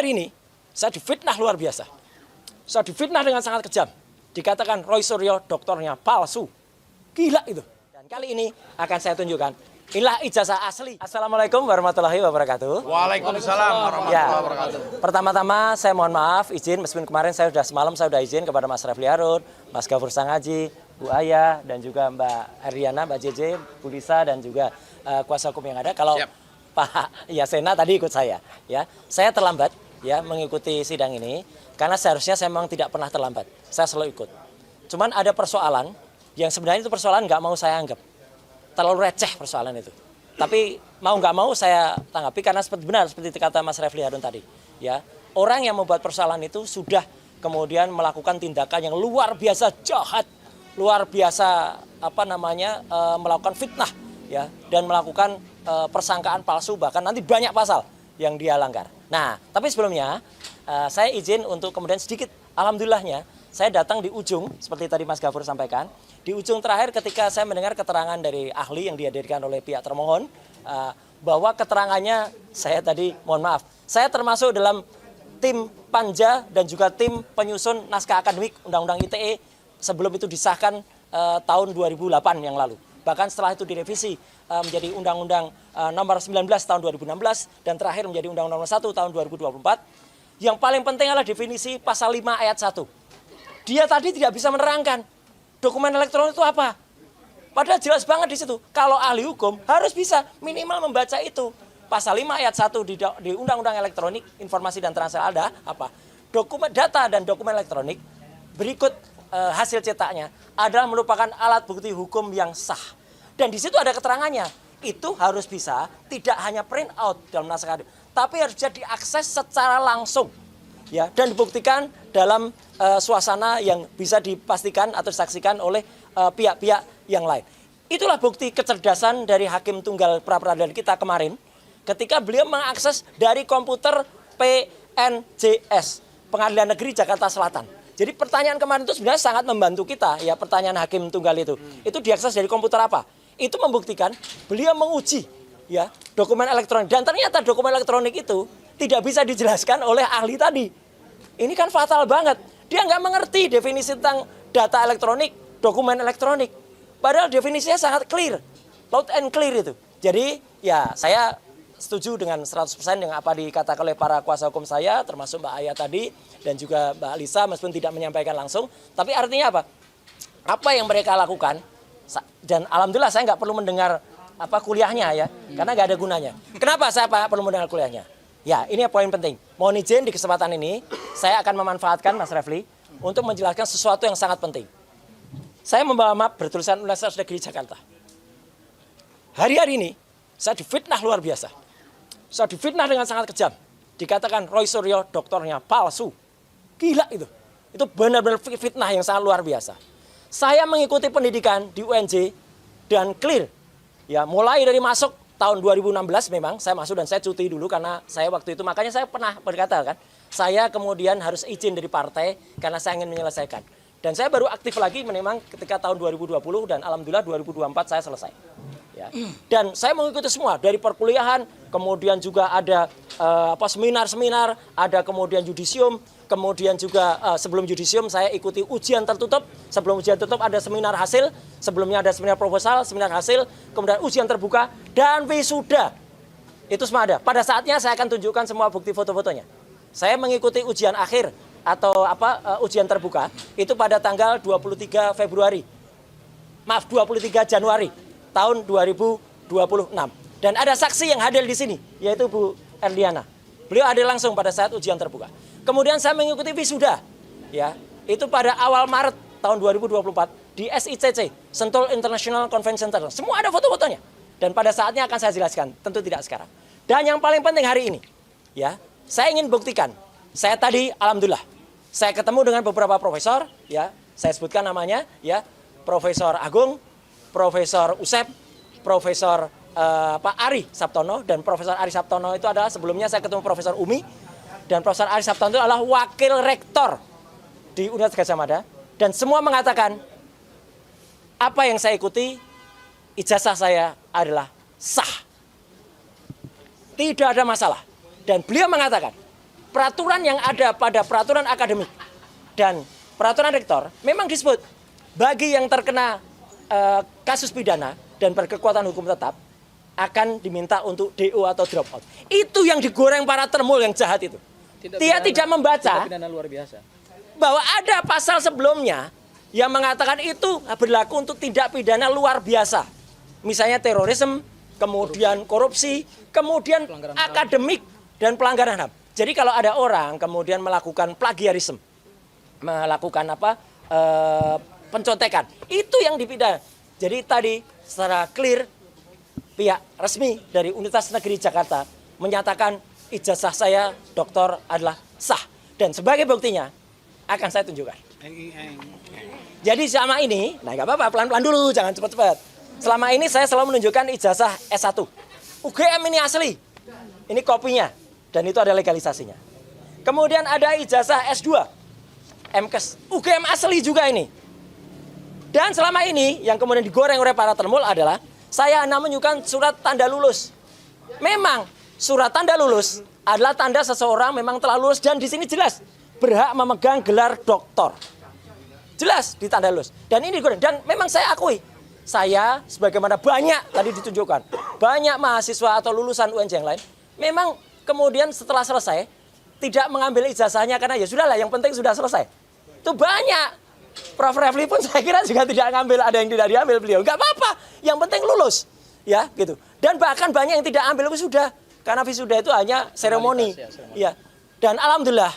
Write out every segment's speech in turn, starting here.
Hari-hari ini saya difitnah luar biasa. Saya difitnah dengan sangat kejam. Dikatakan Roy Suryo doktornya palsu. Gila itu. Dan kali ini akan saya tunjukkan. Inilah ijazah asli. Assalamualaikum warahmatullahi wabarakatuh. Waalaikumsalam warahmatullahi wabarakatuh. Pertama-tama saya mohon maaf izin meskipun kemarin semalam saya sudah izin kepada Mas Refli Harun, Mas Gafur Sangaji, Bu Aya dan juga Mbak Ariana, Mbak JJ, Bu Lisa dan juga kuasa hukum yang ada. Kalau Pak Yasena tadi ikut saya, ya. Saya terlambat ya mengikuti sidang ini karena seharusnya saya memang tidak pernah terlambat. Saya selalu ikut. Cuman ada persoalan yang sebenarnya itu persoalan nggak mau saya anggap. Terlalu receh persoalan itu. Tapi mau nggak mau saya tanggapi karena seperti kata Mas Refli Harun tadi. Ya, orang yang membuat persoalan itu sudah kemudian melakukan tindakan yang luar biasa jahat, luar biasa melakukan fitnah, ya, dan melakukan persangkaan palsu bahkan nanti banyak pasal yang dia langgar. Nah, tapi sebelumnya saya izin untuk kemudian sedikit alhamdulillahnya saya datang di ujung seperti tadi Mas Gafur sampaikan. Di ujung terakhir ketika saya mendengar keterangan dari ahli yang dihadirkan oleh pihak termohon bahwa keterangannya saya tadi mohon maaf. Saya termasuk dalam tim panja dan juga tim penyusun naskah akademik Undang-Undang ITE sebelum itu disahkan tahun 2008 yang lalu. Bahkan setelah itu direvisi menjadi Undang-Undang nomor 19 tahun 2016 dan terakhir menjadi Undang-Undang nomor 1 tahun 2024. Yang paling penting adalah definisi pasal 5 ayat 1. Dia tadi tidak bisa menerangkan dokumen elektronik itu apa. Padahal jelas banget di situ. Kalau ahli hukum harus bisa minimal membaca itu. Pasal 5 ayat 1 di Undang-Undang Elektronik, Informasi dan Transaksi ada apa? Dokumen data dan dokumen elektronik berikut hasil cetaknya adalah merupakan alat bukti hukum yang sah. Dan di situ ada keterangannya. Itu harus bisa tidak hanya print out dalam naskah akademik, tapi harus bisa diakses secara langsung. Ya, dan dibuktikan dalam suasana yang bisa dipastikan atau disaksikan oleh pihak-pihak yang lain. Itulah bukti kecerdasan dari Hakim Tunggal pra-peradilan kita kemarin ketika beliau mengakses dari komputer PNJS, Pengadilan Negeri Jakarta Selatan. Jadi pertanyaan kemarin itu sebenarnya sangat membantu kita, ya, pertanyaan Hakim Tunggal itu. Itu diakses dari komputer apa? Itu membuktikan beliau menguji, ya, dokumen elektronik. Dan ternyata dokumen elektronik itu tidak bisa dijelaskan oleh ahli tadi. Ini kan fatal banget. Dia nggak mengerti definisi tentang data elektronik, dokumen elektronik. Padahal definisinya sangat clear, loud and clear itu. Jadi ya saya setuju dengan 100% dengan apa dikatakan oleh para kuasa hukum saya, termasuk Mbak Aya tadi, dan juga Mbak Lisa meskipun tidak menyampaikan langsung. Tapi artinya apa? Apa yang mereka lakukan, dan alhamdulillah saya nggak perlu mendengar kuliahnya ya, karena nggak ada gunanya. Kenapa saya perlu mendengar kuliahnya? Ya, ini poin penting. Mohon izin di kesempatan ini, saya akan memanfaatkan Mas Refli untuk menjelaskan sesuatu yang sangat penting. Saya membawa map bertulisan Universitas Negeri Jakarta. Hari-hari ini, saya difitnah luar biasa. Saya difitnah dengan sangat kejam. Dikatakan Roy Suryo doktornya palsu. Gila itu. Itu benar-benar fitnah yang sangat luar biasa. Saya mengikuti pendidikan di UNJ dan clear. Ya, mulai dari masuk tahun 2016 memang saya masuk dan saya cuti dulu karena saya waktu itu, makanya saya pernah berkata kan, saya kemudian harus izin dari partai karena saya ingin menyelesaikan. Dan saya baru aktif lagi memang ketika tahun 2020 dan alhamdulillah 2024 saya selesai. Ya. Dan saya mengikuti semua dari perkuliahan, kemudian juga ada seminar-seminar, ada kemudian yudisium, kemudian juga sebelum yudisium saya ikuti ujian tertutup, sebelum ujian tertutup ada seminar hasil, sebelumnya ada seminar proposal, seminar hasil, kemudian ujian terbuka, dan wisuda. Itu semua ada. Pada saatnya saya akan tunjukkan semua bukti foto-fotonya. Saya mengikuti ujian akhir atau ujian terbuka itu pada tanggal 23 Januari tahun 2026. Dan ada saksi yang hadir di sini, yaitu Bu Erliana. Beliau hadir langsung pada saat ujian terbuka. Kemudian saya mengikuti wisuda, ya, itu pada awal Maret tahun 2024 di SICC, Sentul International Convention Center. Semua ada foto-fotonya. Dan pada saatnya akan saya jelaskan, tentu tidak sekarang. Dan yang paling penting hari ini, ya, saya ingin buktikan. Saya tadi, alhamdulillah, saya ketemu dengan beberapa profesor, ya, saya sebutkan namanya, ya, Profesor Agung, Profesor Usep, Profesor Pak Ari Sabtono, dan Profesor Ari Sabtono itu adalah sebelumnya saya ketemu Profesor Umi, dan Profesor Ari Sabtono itu adalah wakil rektor di Universitas Gadjah Mada, dan semua mengatakan apa yang saya ikuti, ijazah saya adalah sah. Tidak ada masalah. Dan beliau mengatakan, peraturan yang ada pada peraturan akademik dan peraturan rektor memang disebut bagi yang terkena kasus pidana dan berkekuatan hukum tetap akan diminta untuk DO atau drop out. Itu yang digoreng para termul yang jahat itu. Dia tidak membaca luar biasa. bahwa ada pasal sebelumnya yang mengatakan itu berlaku untuk tindak pidana luar biasa. Misalnya terorisme, kemudian korupsi, kemudian akademik dan pelanggaran HAM. Jadi kalau ada orang kemudian melakukan plagiarisme, melakukan pencontekan, itu yang dipidana. Jadi tadi secara clear pihak resmi dari Universitas Negeri Jakarta menyatakan ijazah saya doktor adalah sah. Dan sebagai buktinya akan saya tunjukkan. Jadi selama ini, nah nggak apa-apa, pelan-pelan dulu, jangan cepat-cepat. Selama ini saya selalu menunjukkan ijazah S1. UGM ini asli. Ini kopinya. Dan itu ada legalisasinya. Kemudian ada ijazah S2. MKes. UGM asli juga ini. Dan selama ini yang kemudian digoreng oleh para termul adalah saya hanya menunjukkan surat tanda lulus. Memang surat tanda lulus adalah tanda seseorang memang telah lulus dan di sini jelas berhak memegang gelar doktor. Jelas di tanda lulus. Dan ini digoreng. Dan memang saya akui, saya sebagaimana banyak tadi ditunjukkan, banyak mahasiswa atau lulusan UNJ yang lain, memang kemudian setelah selesai tidak mengambil ijazahnya karena ya sudahlah, yang penting sudah selesai. Itu banyak. Prof. Refli pun saya kira juga tidak ngambil, ada yang tidak diambil beliau. Enggak apa-apa, yang penting lulus. Ya, gitu. Dan bahkan banyak yang tidak ambil wisuda karena wisuda itu hanya seremoni. Ya. Dan alhamdulillah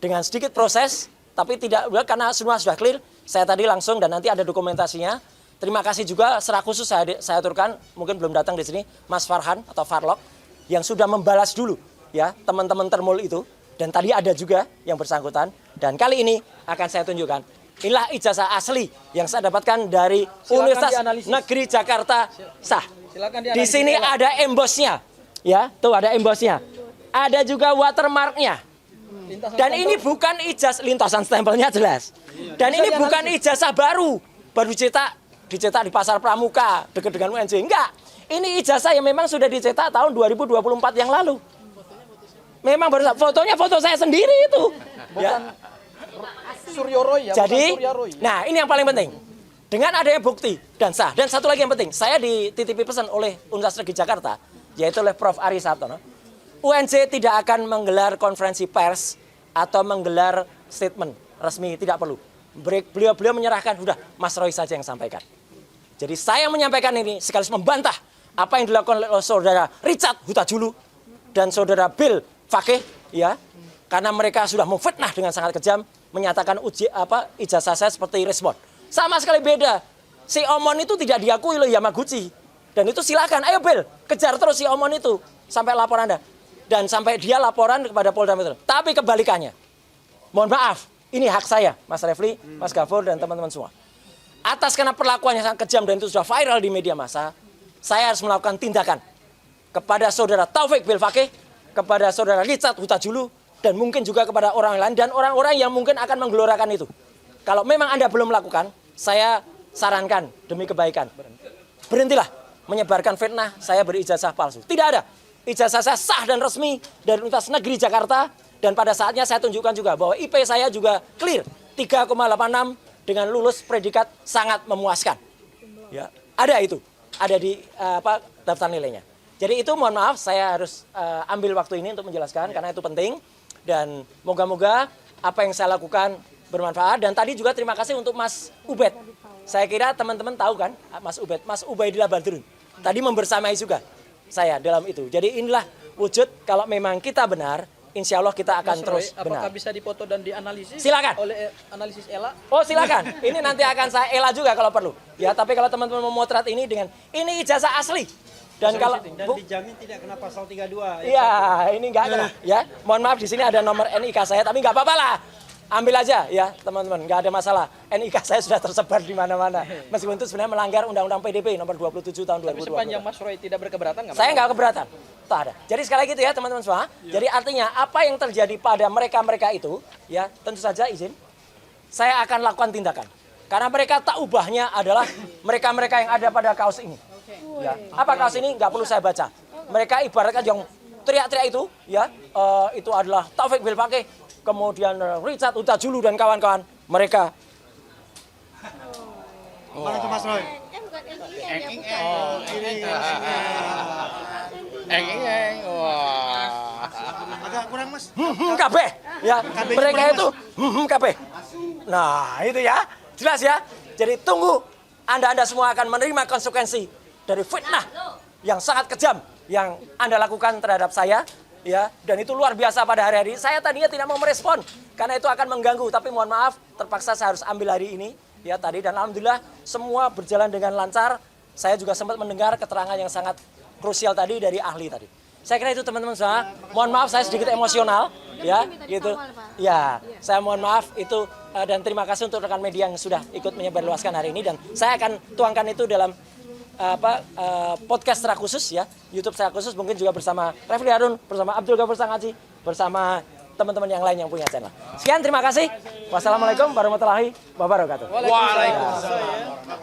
dengan sedikit proses tapi tidak karena semua sudah clear, saya tadi langsung dan nanti ada dokumentasinya. Terima kasih juga secara khusus saya aturkan, mungkin belum datang di sini, Mas Farhan atau Farlok yang sudah membalas dulu ya teman-teman termul itu, dan tadi ada juga yang bersangkutan, dan kali ini akan saya tunjukkan. Inilah ijazah asli yang saya dapatkan dari Universitas Negeri Jakarta sah. Di sini ada embosnya, ya, tuh ada embosnya. Ada juga watermarknya. Dan ini bukan ijazah, lintasan stempelnya jelas. Dan ini bukan ijazah baru dicetak di Pasar Pramuka dekat dengan UNJ. Enggak. Ini ijazah yang memang sudah dicetak tahun 2024 yang lalu. Memang baru fotonya foto saya sendiri itu. Ya. Suryoroy ya. Jadi, nah ini yang paling penting. Dengan adanya bukti dan sah. Dan satu lagi yang penting, saya dititipi pesan oleh Universitas Negeri Jakarta, yaitu oleh Prof. Ari Sartono. UNJ tidak akan menggelar konferensi pers atau menggelar statement resmi, tidak perlu. Beliau menyerahkan, udah Mas Roy saja yang sampaikan. Jadi saya menyampaikan ini sekaligus membantah apa yang dilakukan oleh saudara Richard Hutajulu dan saudara Bill Fakih, ya, karena mereka sudah memfitnah dengan sangat kejam, menyatakan ijazah saya seperti respon. Sama sekali beda. Si Omon itu tidak diakui oleh Yamaguchi. Dan itu silakan, ayo Bill, kejar terus si Omon itu sampai laporan Anda. Dan sampai dia laporan kepada Polda Metro. Tapi kebalikannya. Mohon maaf, ini hak saya, Mas Refli, Mas Gafur, dan teman-teman semua. Atas karena perlakuannya sangat kejam dan itu sudah viral di media massa, saya harus melakukan tindakan kepada saudara Taufik Bill Fakih, kepada saudara Richard Hutajulu, dan mungkin juga kepada orang lain dan orang-orang yang mungkin akan menggelorakan itu. Kalau memang Anda belum melakukan, saya sarankan demi kebaikan, berhentilah menyebarkan fitnah saya berijazah palsu. Tidak ada. Ijazah saya sah dan resmi dari Universitas Negeri Jakarta, dan pada saatnya saya tunjukkan juga bahwa IP saya juga clear 3,86 dengan lulus predikat sangat memuaskan. Ya, ada itu, ada di daftar nilainya. Jadi itu mohon maaf saya harus ambil waktu ini untuk menjelaskan karena itu penting. Dan moga-moga apa yang saya lakukan bermanfaat. Dan tadi juga terima kasih untuk Mas Ubed. Saya kira teman-teman tahu kan Mas Ubed, Mas Ubaidillah Badrun. Tadi membersamai juga saya dalam itu. Jadi inilah wujud kalau memang kita benar, insya Allah kita akan terus benar. Apakah bisa dipoto dan dianalisis? Silakan. Oleh analisis ELA? Oh silakan. Ini nanti akan saya ELA juga kalau perlu. Ya, tapi kalau teman-teman memotret ini dengan ini ijazah asli. Dan kalau dijamin tidak kena pasal 32. Iya, ini enggak kena ya. Mohon maaf di sini ada nomor NIK saya tapi enggak apa-apa lah. Ambil aja ya, teman-teman, enggak ada masalah. NIK saya sudah tersebar di mana-mana. Meskipun itu sebenarnya melanggar Undang-Undang PDP nomor 27 tahun 2020. Tapi sepanjang Mas Roy tidak berkeberatan enggak? Saya enggak keberatan. Tak ada. Jadi sekali lagi itu ya, teman-teman semua. Jadi artinya apa yang terjadi pada mereka-mereka itu, ya, tentu saja izin saya akan lakukan tindakan. Karena mereka tak ubahnya adalah mereka-mereka yang ada pada kaos ini. Ya. Apa kaos ini? Nggak perlu saya baca. Mereka ibaratkan yang teriak-teriak itu, ya, itu adalah Taufik Bilfaqih, kemudian Richard Huta Julu dan kawan-kawan mereka. Mana itu Mas Roy? Bukan Eng. Wah. Agak kurang Mas. Kabeh, ya, Kabehnya mereka kurang, itu kabeh. Nah, itu ya, jelas ya. Jadi tunggu, Anda semua akan menerima konsekuensi dari fitnah yang sangat kejam yang Anda lakukan terhadap saya, ya. Dan itu luar biasa pada hari-hari. Saya tadinya tidak mau merespon karena itu akan mengganggu, tapi mohon maaf, terpaksa saya harus ambil hari ini, ya tadi. Dan alhamdulillah semua berjalan dengan lancar. Saya juga sempat mendengar keterangan yang sangat krusial tadi dari ahli tadi. Saya kira itu teman-teman semua. Mohon maaf saya sedikit emosional, ya, gitu. Ya, saya mohon maaf itu dan terima kasih untuk rekan media yang sudah ikut menyebarluaskan hari ini dan saya akan tuangkan itu dalam podcast secara khusus ya, YouTube secara khusus mungkin juga bersama Refli Harun, bersama Abdul Ghafur Sangaji, bersama teman-teman yang lain yang punya channel. Sekian, terima kasih. Wassalamualaikum warahmatullahi wabarakatuh. Waalaikumsalam.